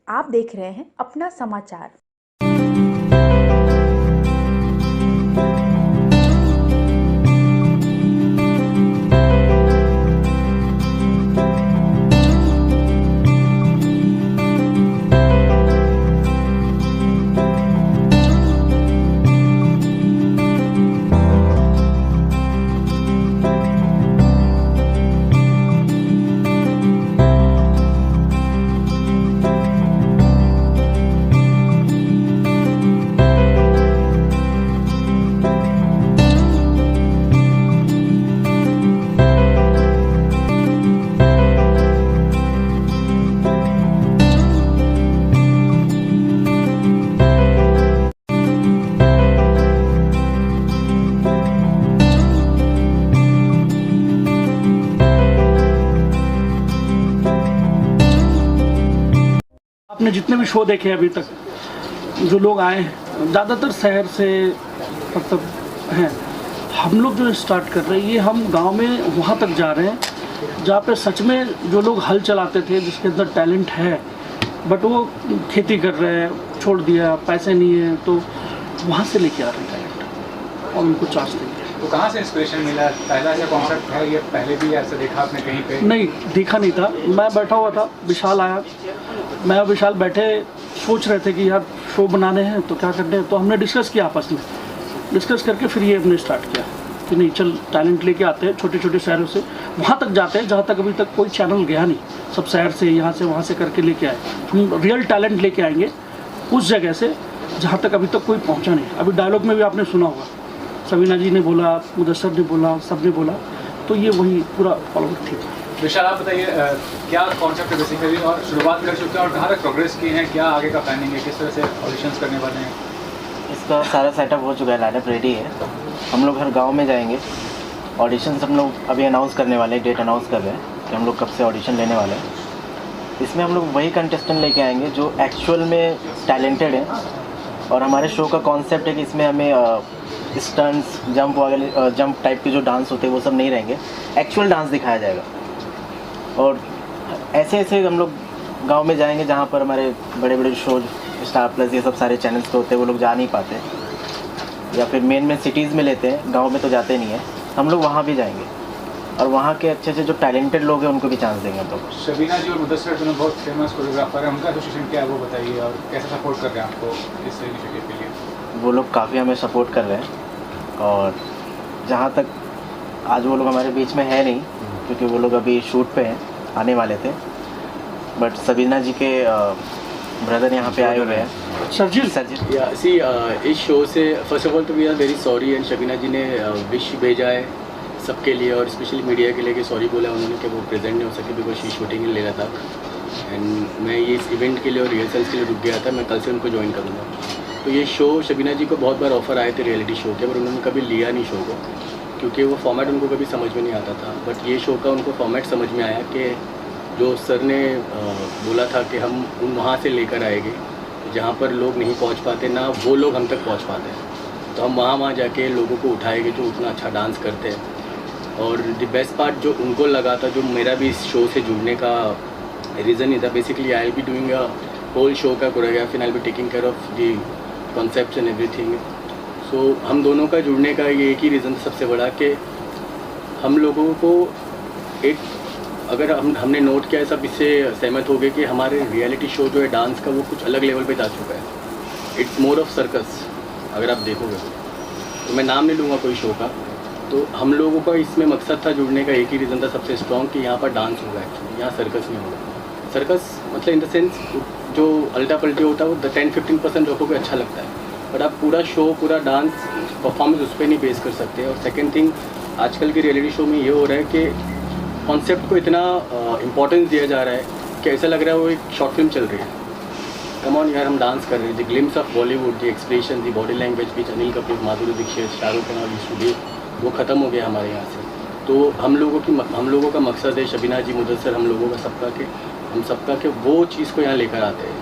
आप देख रहे हैं अपना समाचार। आपने जितने भी शो देखे अभी तक, जो लोग आए हैं ज़्यादातर शहर से मतलब हैं। हम लोग जो स्टार्ट कर रहे हैं, ये हम गांव में वहाँ तक जा रहे हैं जहाँ पे सच में जो लोग हल चलाते थे, जिसके अंदर टैलेंट है बट वो खेती कर रहे हैं, छोड़ दिया, पैसे नहीं है, तो वहाँ से लेके आ रहे हैं टैलेंट और उनको चांस देंगे। तो कहाँ से इंस्पिरेशन मिला? पहला ऐसा कॉन्सेप्ट है, ये पहले भी ऐसा देखा आपने कहीं पे? नहीं, देखा नहीं था। मैं बैठा हुआ था, विशाल आया, मैं और विशाल बैठे सोच रहे थे कि यार शो बनाने हैं तो क्या करने हैं, तो हमने डिस्कस किया आपस में, डिस्कस करके फिर ये हमने स्टार्ट किया कि नहीं चल टैलेंट लेके आते हैं छोटे छोटे शहरों से, वहाँ तक जाते हैं जहाँ तक अभी तक कोई चैनल गया नहीं, सब शहर से यहाँ से वहाँ से करके लेके आए। हम रियल टैलेंट लेके आएंगे उस जगह से जहाँ तक अभी तक कोई पहुँचा नहीं। अभी डायलॉग में भी आपने सुना होगा, सबीना जी ने बोला, मुदस्सर ने बोला, सब ने बोला, तो ये वही पूरा फॉलो ठीक है। विशाल आप बताइए, क्या कॉन्सेप्ट है बेसिकली, और शुरुआत कर चुके हैं और कहाँ तक प्रोग्रेस की है, क्या आगे का प्लानिंग है, किस तरह से ऑडिशंस करने वाले हैं? इसका सारा सेटअप हो चुका है, लाइनअप रेडी है। हम लोग हर गांव में जाएंगे, ऑडिशंस हम लोग अभी अनाउंस करने वाले हैं, डेट अनाउंस कर रहे हैं कि हम लोग कब से ऑडिशन लेने वाले हैं। इसमें हम लोग वही कंटेस्टेंट लेके आएंगे जो एक्चुअल में टैलेंटेड हैं, और हमारे शो का कॉन्सेप्ट है कि इसमें हमें स्टंट्स, जंप वगैरह, जंप टाइप के जो डांस होते हैं वो सब नहीं रहेंगे, एक्चुअल डांस दिखाया जाएगा। और ऐसे ऐसे हम लोग गांव में जाएंगे जहाँ पर हमारे बड़े बड़े शो, स्टार प्लस, ये सब सारे चैनल्स पे होते हैं, वो लोग जा नहीं पाते, या फिर मेन सिटीज़ में लेते हैं, गांव में तो जाते नहीं है। हम लोग वहाँ भी जाएंगे और वहाँ के अच्छे अच्छे जो टैलेंटेड लोग हैं उनको भी चांस देंगे हम लोग। शबीना जी और मुदस्सर दोनों बहुत फेमस कोरियोग्राफर हैं, उनका एसोसिएशन क्या है वो बताइए, और कैसे सपोर्ट कर रहे हैं आपको इस इनिशिएटिव के लिए? वो लोग काफ़ी हमें सपोर्ट कर रहे हैं, और जहाँ तक आज वो लोग हमारे बीच में है नहीं, क्योंकि वो लोग अभी शूट पे हैं, आने वाले थे, बट सबीना जी के ब्रदर यहाँ पे आए हुए हैं, सरजिल। या सी इस शो से फर्स्ट ऑफ ऑल तो we are very sorry, and Shabina ji ने विश भेजा है सबके लिए, और स्पेशली मीडिया के लिए कि सॉरी बोला उन्होंने कि वो प्रेजेंट नहीं हो सके बिकॉज शी शूटिंग ले रहा था, एंड मैं ये इस इवेंट के लिए और रिहर्सल्स के लिए रुक गया था। मैं कल से उनको ज्वाइन करूँगा। तो ये शो शबीना जी को बहुत बार ऑफर आए थे रियलिटी शो के, पर उन्होंने कभी लिया नहीं शो को, क्योंकि वो फॉर्मेट उनको कभी समझ में नहीं आता था। बट ये शो का उनको फॉर्मेट समझ में आया कि जो सर ने बोला था कि हम उन वहाँ से लेकर आएंगे जहाँ पर लोग नहीं पहुँच पाते, ना वो लोग हम तक पहुँच पाते हैं, तो हम वहाँ जाके लोगों को उठाएंगे जो उतना अच्छा डांस करते हैं। और द बेस्ट पार्ट जो उनको लगा था, जो मेरा भी इस शो से जुड़ने का रीज़न ही था, basically I be doing a whole show का choreography, I be taking care of the concepts and everything. So हम दोनों का जुड़ने का ये एक ही रीज़न था सबसे बड़ा, कि हम लोगों को एक, अगर हमने नोट किया, सब इससे सहमत हो गए कि हमारे रियलिटी शो जो है डांस का, वो कुछ अलग लेवल पे जा चुका है। इट्स मोर ऑफ सर्कस, अगर आप देखोगे तो मैं नाम नहीं लूँगा कोई शो का। तो हम लोगों का इसमें मकसद था जुड़ने का, एक ही रीज़न था सबसे स्ट्रॉन्ग, कि यहाँ पर डांस होगा एक्चुअली, यहाँ सर्कस नहीं होगा। सर्कस मतलब इन द सेंस जो अल्टा पल्टी होता है वो 10-15% लोगों को अच्छा लगता है, बट आप पूरा शो, पूरा डांस परफॉर्मेंस उस पर नहीं बेस कर सकते। और सेकेंड थिंग, आजकल के रियलिटी शो में ये हो रहा है कि कॉन्सेप्ट को इतना इम्पोर्टेंस दिया जा रहा है कि ऐसा लग रहा है वो एक शॉर्ट फिल्म चल रही है। कम ऑन यार, हम डांस कर रहे हैं, the glimpse of Bollywood, the expression, the body language which Anil Kapoor, Madhuri Dixit, Shahrukh Khan और स्टूडियो, वो ख़त्म हो गया हमारे यहाँ से। तो हम लोगों का मकसद है, शबीना जी, मुदस्सर, हम लोगों का सबका कि वो चीज़ को यहाँ लेकर आते हैं।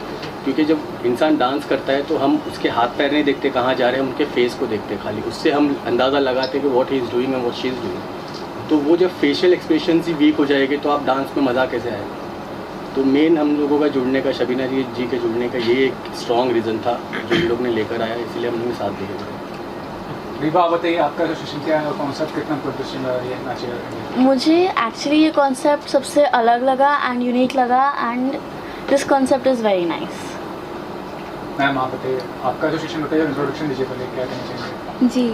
क्योंकि जब इंसान डांस करता है तो हम उसके हाथ पैर नहीं देखते कहाँ जा रहे हैं, उनके फेस को देखते हैं खाली, उससे हम अंदाज़ा लगाते हैं कि what he is doing and what she is doing. तो वो जब फेशियल एक्सप्रेशन ही वीक हो जाएगी तो आप डांस में मज़ा कैसे आएगा? तो मेन हम लोगों का जुड़ने का, शबीना जी के जुड़ने का ये एक स्ट्रॉन्ग रीज़न था जो इन लोग ने लेकर आया, इसलिए हम लोग साथ दिए। रिवा, आप बताइए आपका एसोसिएशन क्या है और कॉन्सेप्ट कितना प्रोफेशनल है ये नाचेगा? मुझे एक्चुअली ये कॉन्सेप्ट सबसे अलग लगा एंड यूनिक लगा and this concept is very nice. Ma'am आप बताइए आपका एसोसिएशन बताइए, इंट्रोडक्शन दीजिए पहले, क्या कहना चाहेंगे?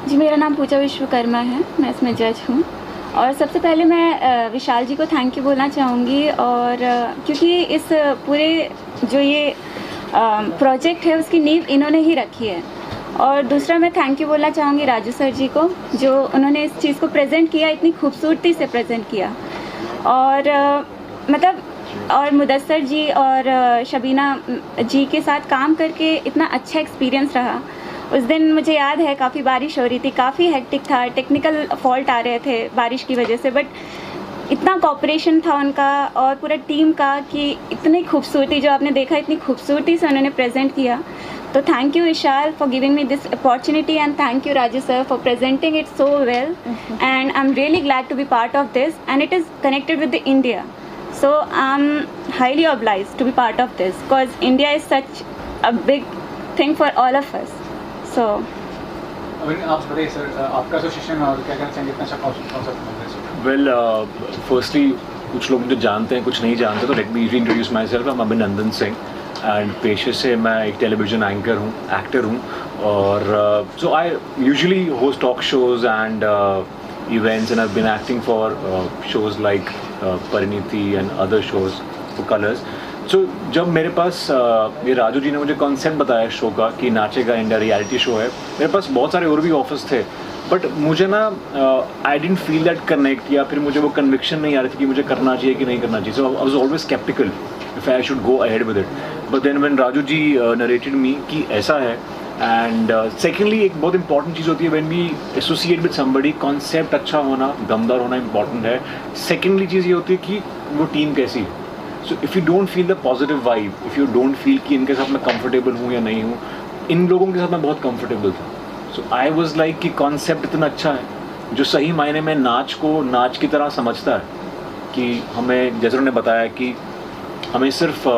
जी मेरा नाम पूजा विश्वकर्मा है, मैं इसमें जज हूँ। और सबसे पहले मैं विशाल जी को थैंक यू बोलना चाहूँगी, और क्योंकि इस पूरे जो ये प्रोजेक्ट है उसकी नींव इन्होंने ही रखी है। और दूसरा मैं थैंक यू बोलना चाहूँगी राजू सर जी को, जो उन्होंने इस चीज़ को प्रेजेंट किया, इतनी खूबसूरती से प्रेजेंट किया। और मतलब और मुदस्सर जी और शबीना जी के साथ काम करके इतना अच्छा एक्सपीरियंस रहा। उस दिन मुझे याद है काफ़ी बारिश हो रही थी, काफ़ी हेक्टिक था, टेक्निकल फॉल्ट आ रहे थे बारिश की वजह से, बट इतना कोऑपरेशन था उनका और पूरा टीम का कि इतनी खूबसूरती जो आपने देखा, इतनी खूबसूरती से उन्होंने प्रेजेंट किया। तो thank you Vishal for giving me this opportunity and thank you Raju sir for presenting it so well and I am really glad to be part of this and it is connected with the India, so I'm highly obliged to be part of this because India is such a big thing for all of us. So आप बताइए sir, आपका association और क्या कहना चाहेंगे, इतना अच्छा concept बन रहा है? वेल फर्स्टली कुछ लोग मुझे जानते हैं, कुछ नहीं जानते, तो let me introduce my self. I'm अभिनंदन सिंह एंड पेशे से मैं एक टेलीविज़न एंकर हूँ, एक्टर हूँ, और so I usually host talk shows and events and I've been acting for shows like Pariniti and other shows for Colors. So जब मेरे पास ये राजू जी ने मुझे कॉन्सेप्ट बताया शो का कि नाचेगा इंडिया रियलिटी शो है, मेरे पास बहुत सारे और भी ऑफर्स थे, बट मुझे ना I didn't feel that connect, या फिर मुझे वो कन्विक्शन नहीं आ रही थी कि मुझे करना चाहिए कि नहीं करना चाहिए। So I was always sceptical if I should go ahead with it, but then when Raju ji narrated me कि ऐसा है। एंड सेकेंडली एक बहुत इंपॉर्टेंट चीज़ होती है when we associate with somebody, concept अच्छा होना, दमदार होना इंपॉर्टेंट है। सेकेंडली चीज़ ये होती है कि वो टीम कैसी है। So if you don't feel the positive vibe, if you don't feel कि इनके साथ मैं कंफर्टेबल हूँ या नहीं हूँ, इन लोगों के साथ मैं बहुत कंफर्टेबल था। सो आई वॉज लाइक कि कॉन्सेप्ट इतना अच्छा है जो सही मायने में नाच को नाच की तरह समझता है, कि हमें जैसे उन्होंने बताया कि हमें सिर्फ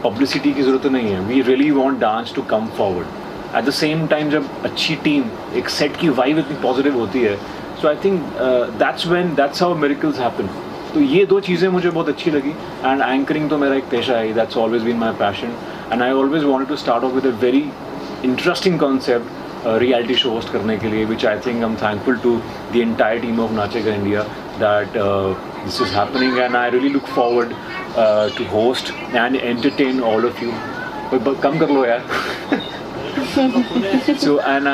पब्लिसिटी की ज़रूरत नहीं है, we really want dance to come forward. At the same time जब अच्छी टीम, एक सेट की वाइब इतनी पॉजिटिव होती है, so I think that's how miracles happen. तो ये दो चीज़ें मुझे बहुत अच्छी लगी। एंड एंकरिंग तो मेरा एक पेशा है, that's always been my passion and I always wanted to start off with a very interesting concept reality show host करने के लिए, which I think I am thankful to the entire team of Nachega India that this is happening, and I really look forward to host and entertain all of you. But come kar lo yaar. So and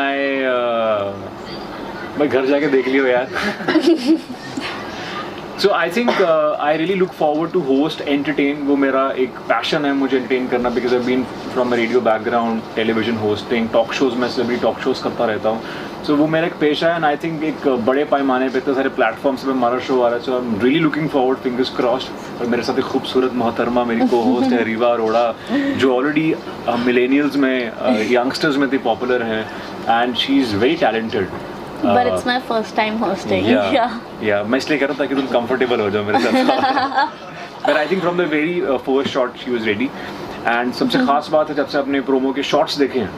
मैं घर जाके देख लियो यार। So I think I really look forward to host, entertain. वो मेरा एक passion है, मुझे entertain करना, because I've been from a radio background, television hosting, talk shows, मैं celebrity talk shows करता रहता हूँ। So वो मेरा एक पेशा है, and I think एक बड़े पैमाने पे इतने सारे प्लेटफॉर्म्स पे हमारा शो आ रहा है। So I'm really looking forward, fingers crossed। और मेरे साथ एक खूबसूरत मोहतरमा मेरी को होस्ट है रिवा अरोड़ा, जो ऑलरेडी मिलेनियल्स में, यंगस्टर्स में इतनी पॉपुलर हैं, and she is very talented. But it's my first time hosting. Yeah, मैं इसलिए कह रहा था कि तुम कंफर्टेबल हो जाओ मेरे साथ। But I think from the very first shot she was ready. And सबसे खास बात है जब से अपने प्रोमो के शॉट्स देखे हैं,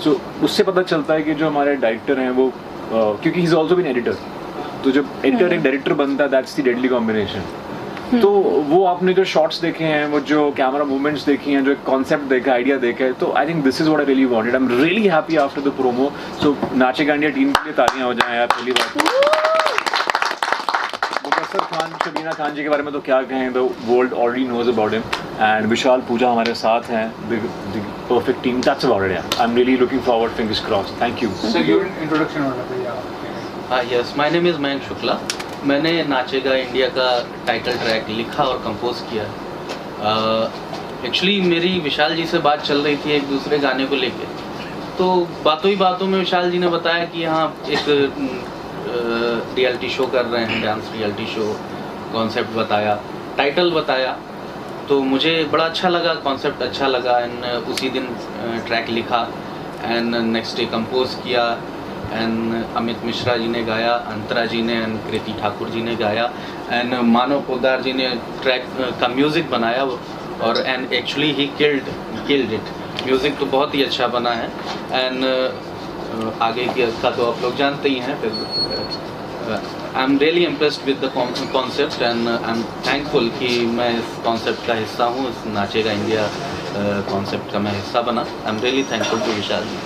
so उससे पता चलता है कि जो हमारे डायरेक्टर हैं वो क्योंकि he is also been editor, तो जब एडिटर एक डायरेक्टर बनता है, दैट्स द डेडली कॉम्बिनेशन। तो वो आपने जो शॉट्स देखे हैं, वो जो कैमरा मूवमेंट्स देखी हैं, जो एक कॉन्सेप्ट देखा, आइडिया देखा है, तो I think this is what I really wanted. I am really happy after the promo. So Nachega India team के लिए तालियां हो जाएं यार, पहली बात। मुदस्सर खान, शबीना खान जी के बारे में तो क्या कहें, the world already knows about him, and Vishal Pooja हमारे साथ हैं, the perfect team, that's about it यार। I am really looking forward, fingers crossed. Thank you sir, your introduction हो रहा था। Yes, my name is Mayank Shukla. मैंने नाचेगा इंडिया का टाइटल ट्रैक लिखा और कंपोज किया। एक्चुअली मेरी विशाल जी से बात चल रही थी एक दूसरे गाने को लेके, तो बातों ही बातों में विशाल जी ने बताया कि हाँ एक रियलिटी शो कर रहे हैं, डांस रियलिटी शो, कॉन्सेप्ट बताया, टाइटल बताया, तो मुझे बड़ा अच्छा लगा, कॉन्सेप्ट अच्छा लगा। एंड उसी दिन ट्रैक लिखा एंड नेक्स्ट डे कंपोज किया एंड अमित मिश्रा जी ने गाया, अंतरा जी ने एंड कृति ठाकुर जी ने गाया एंड मानव पोद्दार जी ने ट्रैक का म्यूज़िक बनाया और and actually he killed it. Music तो बहुत ही अच्छा बना है एंड आगे का तो आप लोग जानते ही हैं। फिर आई am really impressed with the concept and I am thankful कि मैं इस कॉन्सेप्ट का हिस्सा हूँ, इस नाचेगा इंडिया कॉन्सेप्ट का मैं हिस्सा बना। I am really thankful to Vishal ji.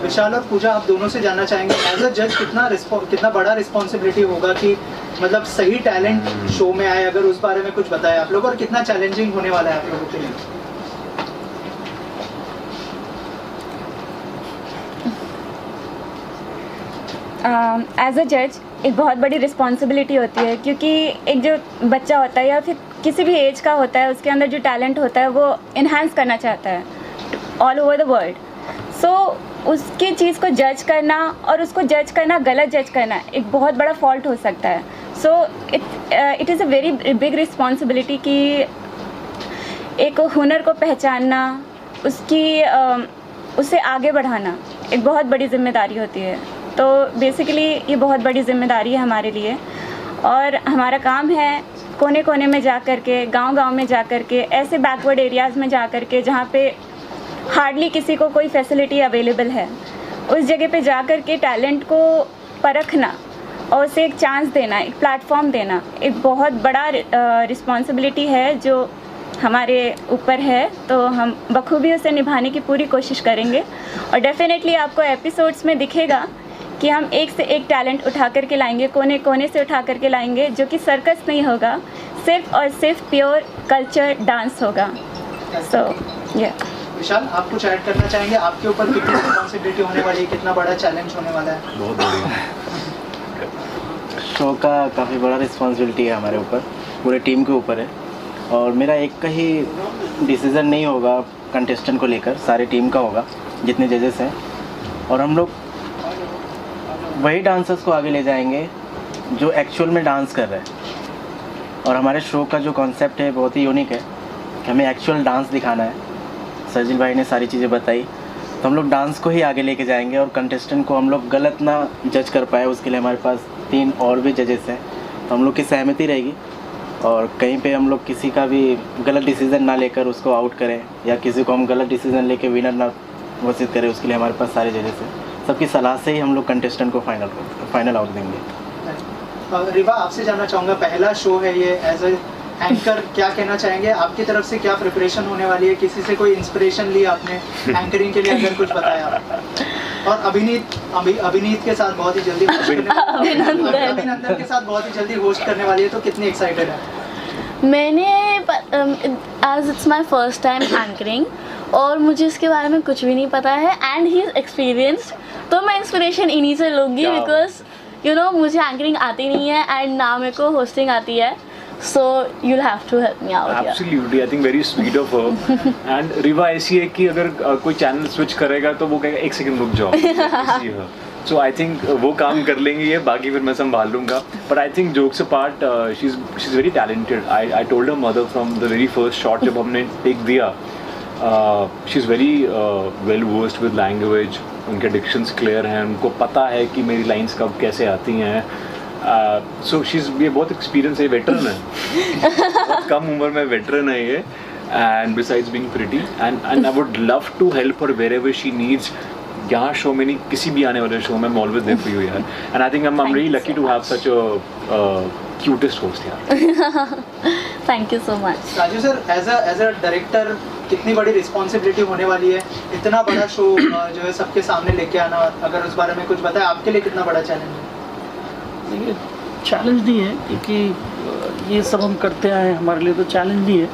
Vishal और पूजा, आप दोनों से जानना चाहेंगे एज अ जज कितना बड़ा रिस्पॉन्सिबिलिटी होगा कि मतलब सही टैलेंट शो में आए, अगर उस बारे में कुछ बताएं आप लोग, और कितना चैलेंजिंग होने वाला है आप लोगों के लिए? एज अ जज एक बहुत बड़ी रिस्पॉन्सिबिलिटी होती है, क्योंकि एक जो बच्चा होता है या फिर किसी भी एज का होता है, उसके अंदर जो टैलेंट होता है वो इन्हांस करना चाहता है ऑल ओवर द वर्ल्ड। सो उसकी चीज़ को जज करना और उसको जज करना, गलत जज करना एक बहुत बड़ा फॉल्ट हो सकता है। So it is a very big responsibility कि एक हुनर को पहचानना, उससे आगे बढ़ाना एक बहुत बड़ी जिम्मेदारी होती है। तो बेसिकली ये बहुत बड़ी जिम्मेदारी है हमारे लिए, और हमारा काम है कोने कोने में जा कर के, गाँव में जा कर के, ऐसे बैकवर्ड एरियाज़ में जा कर के जहाँ पे हार्डली किसी को कोई फैसिलिटी अवेलेबल है, उस जगह पे जा कर के टैलेंट को परखना और उसे एक चांस देना, एक प्लेटफॉर्म देना एक बहुत बड़ा रिस्पॉन्सिबिलिटी है जो हमारे ऊपर है। तो हम बखूबी उसे निभाने की पूरी कोशिश करेंगे और डेफिनेटली आपको एपिसोड्स में दिखेगा कि हम एक से एक टैलेंट उठा कर के लाएंगे, कोने कोने से उठा कर के लाएंगे, जो कि सर्कस नहीं होगा, सिर्फ और सिर्फ प्योर कल्चर डांस होगा। सो विशाल, आप कुछ ऐड करना चाहेंगे? आपके ऊपर कितनी रिस्पॉन्सिबिलिटी होने वाली है, कितना बड़ा चैलेंज होने वाला है? बहुत बढ़िया। शो का काफ़ी बड़ा रिस्पॉन्सिबिलिटी है हमारे ऊपर, पूरे टीम के ऊपर है, और मेरा एक का ही डिसीज़न नहीं होगा कंटेस्टेंट को लेकर, सारे टीम का होगा जितने जजेस हैं, और हम लोग वही डांसर्स को आगे ले जाएंगे जो एक्चुअल में डांस कर रहे हैं। और हमारे शो का जो कॉन्सेप्ट है बहुत ही यूनिक है कि हमें एक्चुअल डांस दिखाना है। सरजिल भाई ने सारी चीज़ें बताई, तो हम लोग डांस को ही आगे लेके जाएंगे और कंटेस्टेंट को हम लोग गलत ना जज कर पाए, उसके लिए हमारे पास 3 और भी जजेस हैं, तो हम लोग की सहमति रहेगी और कहीं पे हम लोग किसी का भी गलत डिसीज़न ना लेकर उसको आउट करें या किसी को हम गलत डिसीज़न लेके विनर ना घोषित करें, उसके लिए हमारे पास सारे जजेस हैं। सबकी सलाह से ही हम लोग कंटेस्टेंट को फाइनल आउट देंगे। रिवा, आपसे जानना चाहूँगा, पहला शो है ये, एज ए एंकर क्या कहना चाहेंगे? आपकी तरफ से क्या प्रिपरेशन होने वाली है? किसी से कोई इंस्पिरेशन ली आपने एंकरिंग के लिए, अगर कुछ बताया आप? और अभिनीत के साथ बहुत ही जल्दी अभिनंदन के साथ बहुत ही जल्दी होस्ट करने वाली है, तो कितनी एक्साइटेड है? मैंने as it's my first time anchoring और मुझे इसके बारे में कुछ भी नहीं पता है, एंड ही इज़ एक्सपीरियंस्ड, तो मैं इंस्पिरेशन इन्हीं से लूँगी, बिकॉज यू नो मुझे एंकरिंग आती नहीं है एंड ना मेरे को होस्टिंग आती है, so you'll have to help me out. Absolutely, I think very sweet of her. And Riva ऐसी है कि अगर कोई चैनल स्विच करेगा तो वो कहेगा 1 सेकंड रुक जाओ, ऐसी है। So I think वो काम कर लेंगी ये, बाकी फिर मैं संभाल लूँगा। But I think jokes apart, she's very talented. I told her mother from the very first shot जब हमने take दिया, she's very well versed with language. उनके डिक्शंस क्लियर हैं, उनको पता है कि मेरी लाइंस कब कैसे आती हैं। सो ये बहुत एक्सपीरियंस है, वेटरन है, बहुत कम उम्र में वेटरन है ये, and besides being pretty and I would love to help her wherever she needs. यहाँ शो में नहीं, किसी भी आने वाले शो में I'm always there for you यार, and I think I'm really lucky to have such a cutest host यार। Thank you so much. Raju sir, as a director कितनी बड़ी रिस्पॉन्सिबिलिटी होने वाली है, इतना बड़ा शो जो है सबके सामने लेके आना, अगर उस बारे में कुछ बताए, आपके लिए कितना बड़ा चैलेंज है? देखिए, चैलेंज नहीं है, क्योंकि ये सब हम करते आए हैं, हमारे लिए तो चैलेंज नहीं है।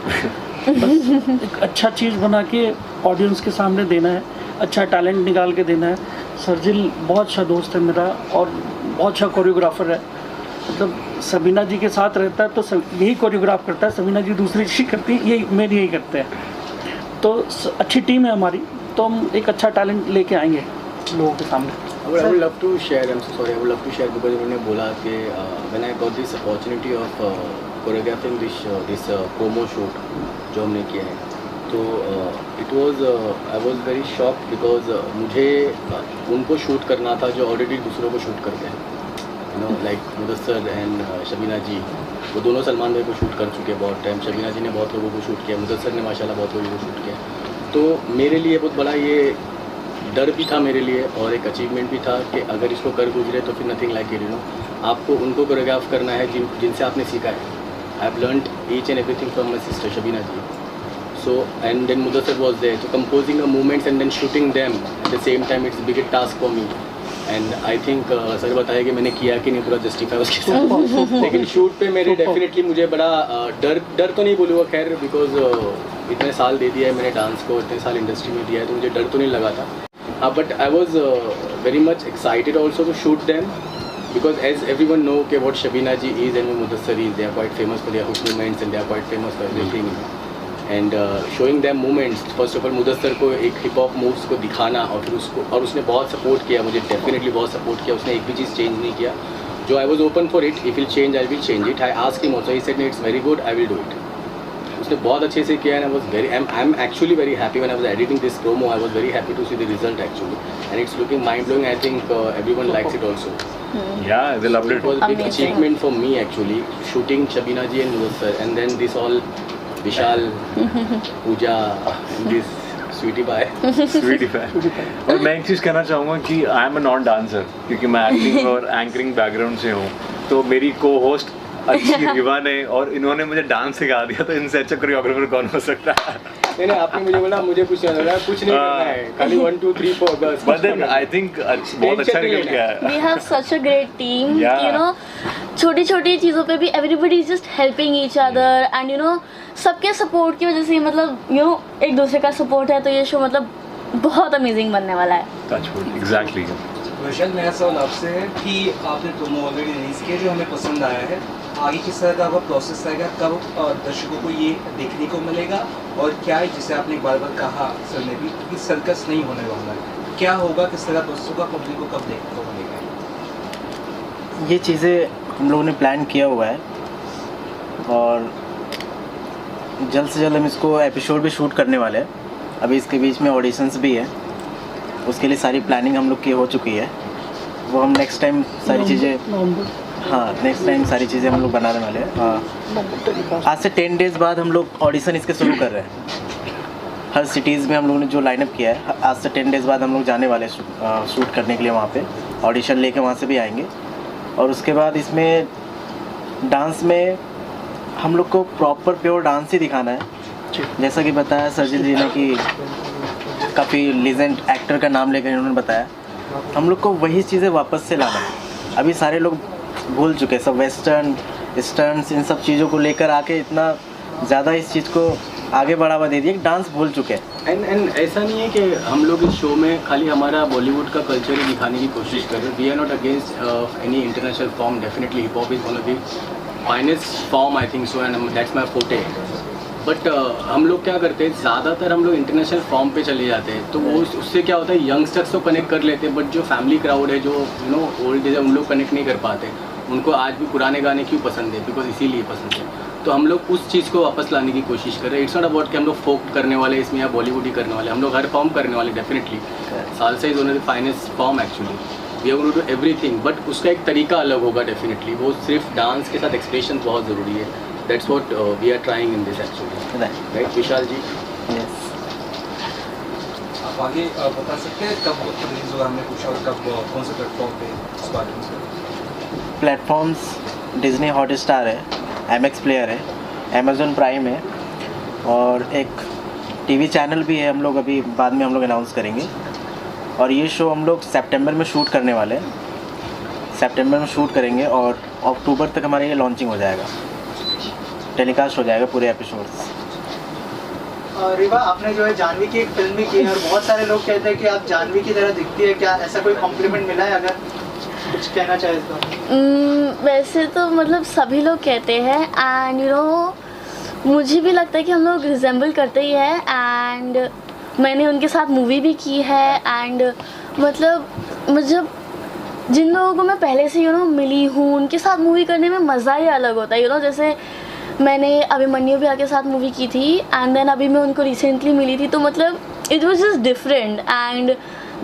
बस एक अच्छा चीज़ बना के ऑडियंस के सामने देना है, अच्छा टैलेंट निकाल के देना है। सरजिल बहुत अच्छा दोस्त है मेरा और बहुत अच्छा कोरियोग्राफर है, मतलब सबीना जी के साथ रहता है तो यही कोरियोग्राफ करता है, सबीना जी दूसरी चीज़ करती है, यही मेन यही करते हैं। तो अच्छी टीम है हमारी, तो हम एक अच्छा टैलेंट लेके आएंगे लोगों के सामने। I would love to share. I'm so sorry. I would love to share because उन्होंने बोला कि when I got this opportunity of choreographing this promo shoot जो हमने किया है, तो it was I was very shocked because मुझे उनको शूट करना था जो ऑलरेडी दूसरों को शूट करते हैं, you know, like Mudassar and Shabina ji, वो दोनों सलमान भाई को शूट कर चुके हैं बहुत टाइम। शबीना जी ने बहुत लोगों को शूट किया, मुदस्सर ने माशाल्लाह बहुत लोगों को शूट किया। तो मेरे लिए बहुत बड़ा ये डर भी था मेरे लिए और एक अचीवमेंट भी था कि अगर इसको कर गुजरे तो फिर nothing like it, you know, आपको उनको कोरियोग्राफ करना है जिनसे आपने सीखा है। I have learned each and everything from my sister Shabina ji. So and then Mudassar was there, so composing the movements and then shooting them at the same time, it's a big task for me. And I think sir बताया कि मैंने किया कि नहीं पूरा justify उसके साथ लेकिन शूट पे मेरे डेफिनेटली मुझे बड़ा डर तो नहीं बोलूँगा खैर, बिकॉज इतने साल दे दिया है मैंने डांस को, इतने साल इंडस्ट्री में दिया है, तो मुझे डर तो नहीं लगा था। हाँ, but I was very much excited also to shoot them because as everyone know कि what Shabina ji is and what Mudassar is, they are quite famous for their hook movements and they are quite famous for everything. And showing them movements, first of all Mudassar को एक hip hop moves को दिखाना और फिर उसको, और उसने बहुत सपोर्ट किया मुझे, डेफिनेटली बहुत सपोर्ट किया, उसने एक भी चीज़ चेंज नहीं किया। जो I was open for it, if will change I will change it. I asked him also, he said it's very good, I will do it. उसने बहुत अच्छे से किया and I was very I am actually very happy when I was editing this promo. I was very happy to see the result actually and it's looking mind blowing. I think everyone likes it also. Yeah, they loved It it. was a big achievement for me actually, shooting Shabina ji and Mudassar, and then this all Vishal, Pooja, and this Sweetie Pie. Sweetie pie. और मैं एक चीज़ कहना चाहूँगा कि I am a non dancer, क्योंकि मैं acting और anchoring background से हूँ, तो मेरी को होस्ट अच्छी रिवा ने और इन्होंने मुझे डांस सिखा दिया, तो इनसे अच्छा कोरियोग्राफर कौन हो सकता है। नहीं आपने मुझे बोला मुझे कुछ नहीं लगा, कुछ नहीं करना है, खाली 1 2 3 4 बस। But then I think बहुत अच्छा निकल गया है। We have such a great team, Yeah. you know, छोटी छोटी चीज़ों पे भी everybody is just helping each other and you know सबके सपोर्ट की वजह से मतलब you know एक दूसरे का सपोर्ट है, तो ये शो मतलब बहुत अमेजिंग बनने वाला है। Touch wood, exactly. विशाल, मेरा सवाल आपसे है कि आपने प्रोमो ऑलरेडी रिलीज़ किया जो हमें पसंद आया है, आगे किस तरह का आपका प्रोसेस रहेगा, कब दर्शकों को ये देखने को मिलेगा, और क्या है जिसे आपने बार बार कहा सर ने भी कि सर्कस नहीं होने वाला है, क्या होगा, किस तरह प्रोसेस होगा, पब्लिक को कब देखने को मिलेगा? ये चीज़ें हम लोगों ने प्लान किया हुआ है और जल्द से जल्द हम इसको एपिसोड भी शूट करने वाले हैं। अभी इसके बीच में ऑडिशंस भी है, उसके लिए सारी प्लानिंग हम लोग की हो चुकी है। वो हम नेक्स्ट टाइम सारी चीज़ें नेक्स्ट टाइम सारी चीज़ें हम लोग बनाने वाले हैं। आज से 10 डेज़ बाद हम लोग ऑडिशन इसके शुरू कर रहे हैं। हर सिटीज़ में हम लोगों ने जो लाइनअप किया है, आज से 10 डेज़ बाद हम लोग जाने वाले शूट करने के लिए वहाँ पे ऑडिशन लेके वहाँ से भी आएंगे। और उसके बाद इसमें डांस में हम लोग को प्रॉपर प्योर डांस ही दिखाना है। जैसा कि बताया सरजीत जी ने कि काफ़ी लीजेंड एक्टर का नाम लेकर इन्होंने बताया, हम लोग को वही चीज़ें वापस से लाना है। अभी सारे लोग भूल चुके हैं, सब वेस्टर्न स्टर्न्स इन सब चीज़ों को लेकर आके इतना ज़्यादा इस चीज़ को आगे बढ़ावा दे दिया कि डांस भूल चुके हैं। एंड ऐसा नहीं है कि हम लोग इस शो में खाली हमारा बॉलीवुड का कल्चर ही दिखाने की कोशिश कर रहे हैं। We are not against any international form, definitely hip hop is one of the finest form I think so, and that's my forte. But हम लोग क्या करते हैं, ज़्यादातर हम लोग इंटरनेशनल फॉर्म पे चले जाते हैं, तो वो उससे क्या होता है, यंगस्टर्स तो कनेक्ट कर लेते हैं, बट जो फैमिली क्राउड है, जो यू नो ओल्ड एज है, उन लोग कनेक्ट नहीं कर पाते। उनको आज भी पुराने गाने क्यों पसंद है, बिकॉज इसीलिए पसंद है। तो हम लोग उस चीज़ को वापस लाने की कोशिश कर रहे हैं। इट्स नॉट अबाउट कि हम लोग फोक करने वाले इसमें या बॉलीवुड ही करने वाले, हम लोग हर फॉर्म करने वाले definitely. Salsa is one of the finest form actually, we are going to do everything, but उसका एक तरीका अलग होगा डेफिनेटली। वो सिर्फ डांस के साथ एक्सप्रेशन बहुत ज़रूरी है। That's what we are trying in this actually, right Vishal ji? Yes. आप आगे बता सकते हैं कब रिलीज होगा, हमने पूछा, और कब कौन से प्लेटफॉर्म पे इस बारे में? प्लेटफॉर्म्स डिज्नी हॉटस्टार है, MX प्लेयर है, अमेज़न प्राइम है, और एक टीवी चैनल भी है, हम लोग अभी बाद में हम लोग अनाउंस करेंगे। और ये शो हम लोग सितंबर में शूट करने वाले हैं, सितंबर में शूट करेंगे और अक्टूबर तक हमारे ये लॉन्चिंग हो जाएगा, टेलीकास्ट हो जाएगा पूरे एपिसोड्स। रिवा, आपने जो है जानवी की एक फिल्म भी की है और बहुत सारे लोग कहते हैं कि आप जानवी की तरह दिखती है, क्या ऐसा कोई कॉम्प्लीमेंट मिला है, अगर कुछ कहना चाहे तो? वैसे तो मतलब सभी लोग कहते हैं एंड यू नो मुझे भी लगता है कि हम लोग रिजेंबल करते ही है। एंड मैंने उनके साथ मूवी भी की है एंड मतलब मुझे जिन लोगों को मैं पहले से यू नो मिली हूँ, उनके साथ मूवी करने में मज़ा ही अलग होता है। यू नो जैसे मैंने अभिमन्यु भैया के साथ मूवी की थी एंड देन अभी मैं उनको रिसेंटली मिली थी, तो मतलब it was just different. And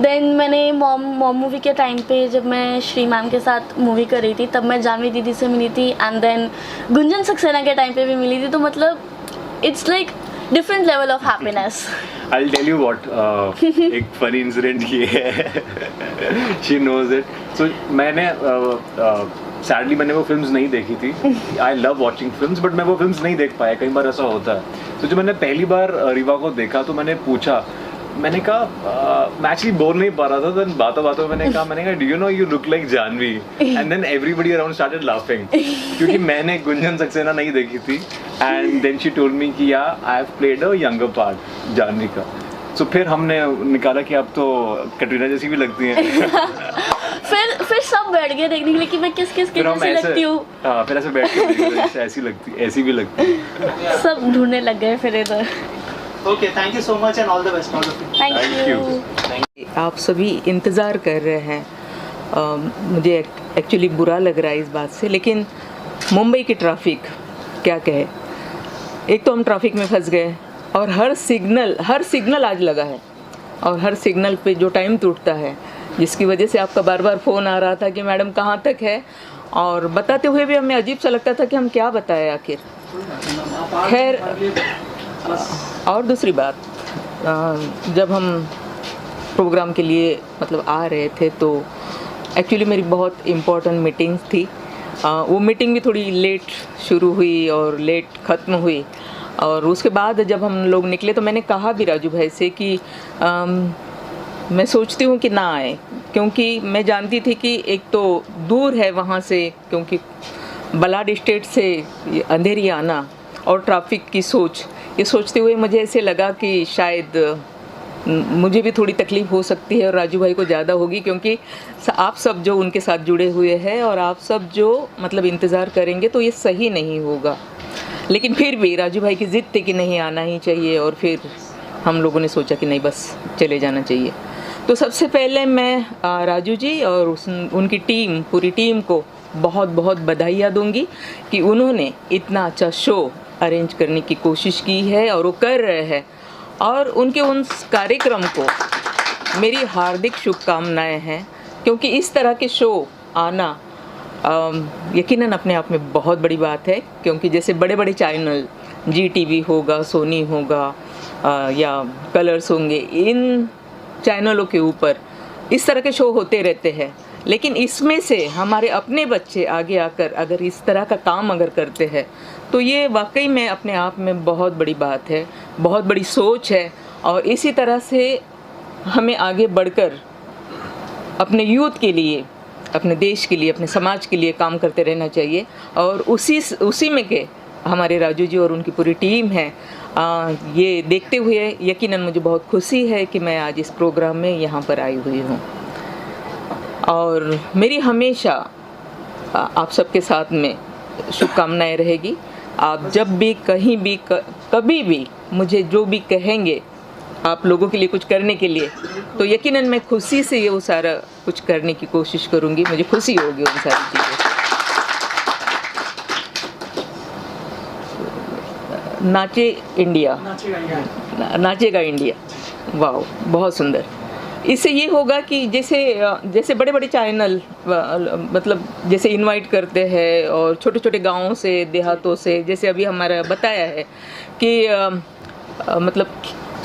then मैंने मॉम मूवी के टाइम पे जब मैं श्री मैम के साथ मूवी कर रही थी तब मैं जानवी दीदी से मिली थी एंड देन गुंजन सक्सेना के टाइम पे भी मिली थी, तो मतलब it's like different level of happiness. I'll tell you what, एक funny incident की है, she knows it. So मैंने sadly मैंने वो फिल्म्स नहीं देखी थी। I love watching films, but मैं वो फिल्म्स नहीं देख पाया, कई बार ऐसा होता है। तो जब मैंने पहली बार रीवा को देखा तो मैंने पूछा, मैंने कहा मैं एक्चुअली बोल नहीं पा रहा था, देन बातों बातों मैंने कहा do you know you look like Janhvi, and then everybody around started laughing, क्योंकि मैंने गुंजन सक्सेना नहीं देखी थी। And then she told me कि I have played a younger part Janhvi का। तो फिर हमने निकाला कि अब तो कटरीना जैसी भी लगती हैं। फिर सब बैठ गए देखने के लिए कि मैं किस किस के जैसी लगती हूँ। हाँ, फिर ऐसे बैठ के ऐसी लगती, ऐसी भी लगती, सब ढूंढने लग गए फिर इधर। Okay, thank you so much and all the best. Thank you. आप सभी इंतज़ार कर रहे हैं। मुझे एक्चुअली बुरा लग रहा है इस बात से, लेकिन मुंबई की ट्रैफिक क्या कहे। एक तो हम ट्रैफिक में फंस गए और हर सिग्नल आज लगा है, और हर सिग्नल पे जो टाइम टूटता है, जिसकी वजह से आपका बार बार फ़ोन आ रहा था कि मैडम कहाँ तक है, और बताते हुए भी हमें अजीब सा लगता था कि हम क्या बताएं आखिर। खैर, और दूसरी बात, जब हम प्रोग्राम के लिए मतलब आ रहे थे तो एक्चुअली मेरी बहुत इम्पोर्टेंट मीटिंग्स थी। वो मीटिंग भी थोड़ी लेट शुरू हुई और लेट ख़त्म हुई, और उसके बाद जब हम लोग निकले तो मैंने कहा भी राजू भाई से कि मैं सोचती हूँ कि ना आए, क्योंकि मैं जानती थी कि एक तो दूर है वहाँ से, क्योंकि बलाड स्टेट से अंधेरी आना और ट्रैफिक की सोच, ये सोचते हुए मुझे ऐसे लगा कि शायद मुझे भी थोड़ी तकलीफ़ हो सकती है और राजू भाई को ज़्यादा होगी, क्योंकि आप सब जो उनके साथ जुड़े हुए हैं और आप सब जो मतलब इंतज़ार करेंगे तो ये सही नहीं होगा। लेकिन फिर भी राजू भाई की ज़िद थी कि नहीं आना ही चाहिए, और फिर हम लोगों ने सोचा कि नहीं बस चले जाना चाहिए। तो सबसे पहले मैं राजू जी और उनकी टीम, पूरी टीम को बहुत बहुत बधाइयाँ दूंगी कि उन्होंने इतना अच्छा शो अरेंज करने की कोशिश की है और वो कर रहे हैं, और उनके उन कार्यक्रम को मेरी हार्दिक शुभकामनाएं हैं, क्योंकि इस तरह के शो आना यकीनन अपने आप में बहुत बड़ी बात है। क्योंकि जैसे बड़े बड़े चैनल GTV होगा, सोनी होगा या कलर्स होंगे, इन चैनलों के ऊपर इस तरह के शो होते रहते हैं, लेकिन इसमें से हमारे अपने बच्चे आगे आकर अगर इस तरह का काम अगर करते हैं तो ये वाकई में अपने आप में बहुत बड़ी बात है, बहुत बड़ी सोच है। और इसी तरह से हमें आगे बढ़कर अपने यूथ के लिए, अपने देश के लिए, अपने समाज के लिए काम करते रहना चाहिए, और उसी में के हमारे राजू जी और उनकी पूरी टीम है। ये देखते हुए यकीनन मुझे बहुत खुशी है कि मैं आज इस प्रोग्राम में यहाँ पर आई हुई हूँ, और मेरी हमेशा आप सबके साथ में शुभकामनाएं रहेगी। आप जब भी कहीं भी कभी भी मुझे जो भी कहेंगे आप लोगों के लिए कुछ करने के लिए, तो यकीनन मैं खुशी से ये वो सारा कुछ करने की कोशिश करूँगी, मुझे खुशी होगी उन सारी चीज़ें। नाचेगा इंडिया, वाह बहुत सुंदर। इससे ये होगा कि जैसे बड़े बड़े चैनल मतलब जैसे इनवाइट करते हैं और छोटे छोटे गांवों से, देहातों से, जैसे अभी हमारा बताया है कि मतलब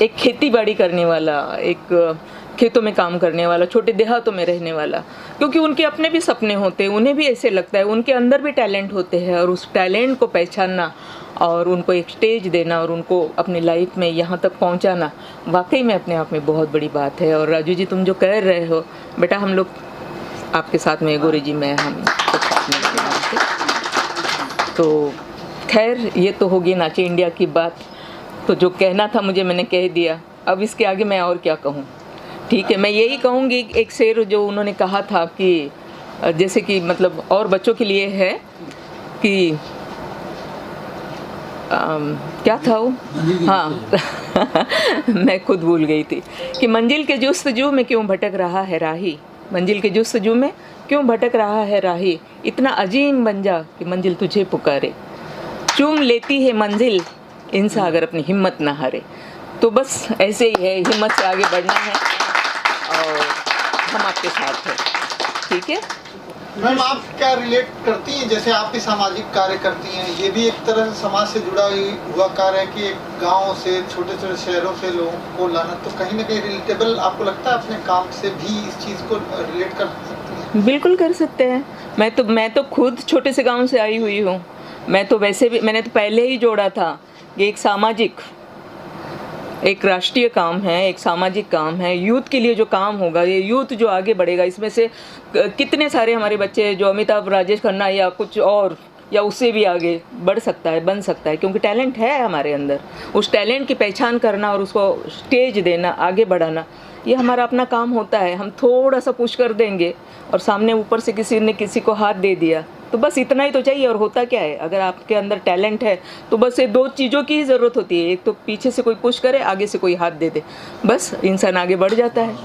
एक खेती बाड़ी करने वाला, एक खेतों में काम करने वाला, छोटे देहातों में रहने वाला, क्योंकि उनके अपने भी सपने होते हैं, उन्हें भी ऐसे लगता है, उनके अंदर भी टैलेंट होते हैं, और उस टैलेंट को पहचानना और उनको एक स्टेज देना और उनको अपनी लाइफ में यहाँ तक पहुँचाना वाकई में अपने आप में बहुत बड़ी बात है। और राजू जी, तुम जो कर रहे हो बेटा, हम लोग आपके साथ में, गौरी जी, मैं, हम सब साथ में। तो खैर, ये तो होगी नाचे इंडिया की बात, तो जो कहना था मुझे मैंने कह दिया, अब इसके आगे मैं और क्या कहूँ। ठीक है, मैं यही कहूँगी, एक शेर जो उन्होंने कहा था कि जैसे कि मतलब और बच्चों के लिए है कि क्या था वो, हाँ मैं खुद भूल गई थी कि मंजिल के जुस्तजू में क्यों भटक रहा है राही, मंजिल के जुस्तजू में क्यों भटक रहा है राही, इतना अजीम बन जा कि मंजिल तुझे पुकारे, चूम लेती है मंजिल इंसान अगर अपनी हिम्मत ना हारे। तो बस ऐसे ही है, हिम्मत से आगे बढ़ना है और हम आपके साथ हैं, ठीक है। मैम आप क्या रिलेट करती हैं, जैसे आप भी सामाजिक कार्य करती हैं, ये भी एक तरह से समाज से जुड़ा हुआ कार्य है कि एक गाँव से छोटे छोटे शहरों से लोगों को लाना, तो कहीं ना कहीं रिलेटेबल आपको लगता है अपने काम से भी इस चीज़ को रिलेट कर सकती हैं? बिल्कुल कर सकते हैं। मैं तो खुद छोटे से गांव से आई हुई हूँ। मैं तो वैसे भी मैंने तो पहले ही जोड़ा था कि एक सामाजिक, एक राष्ट्रीय काम है, एक सामाजिक काम है। यूथ के लिए जो काम होगा, ये यूथ जो आगे बढ़ेगा, इसमें से कितने सारे हमारे बच्चे जो अमिताभ, राजेश खन्ना या कुछ और या उससे भी आगे बढ़ सकता है, बन सकता है, क्योंकि टैलेंट है हमारे अंदर। उस टैलेंट की पहचान करना और उसको स्टेज देना, आगे बढ़ाना, ये हमारा अपना काम होता है। हम थोड़ा सा पुश कर देंगे और सामने ऊपर से किसी ने किसी को हाथ दे दिया, तो बस इतना ही तो चाहिए। और होता क्या है, अगर आपके अंदर टैलेंट है तो बस ये दो चीज़ों की ही ज़रूरत होती है। एक तो पीछे से कोई पुश करे, आगे से कोई हाथ दे दे, बस इंसान आगे बढ़ जाता है।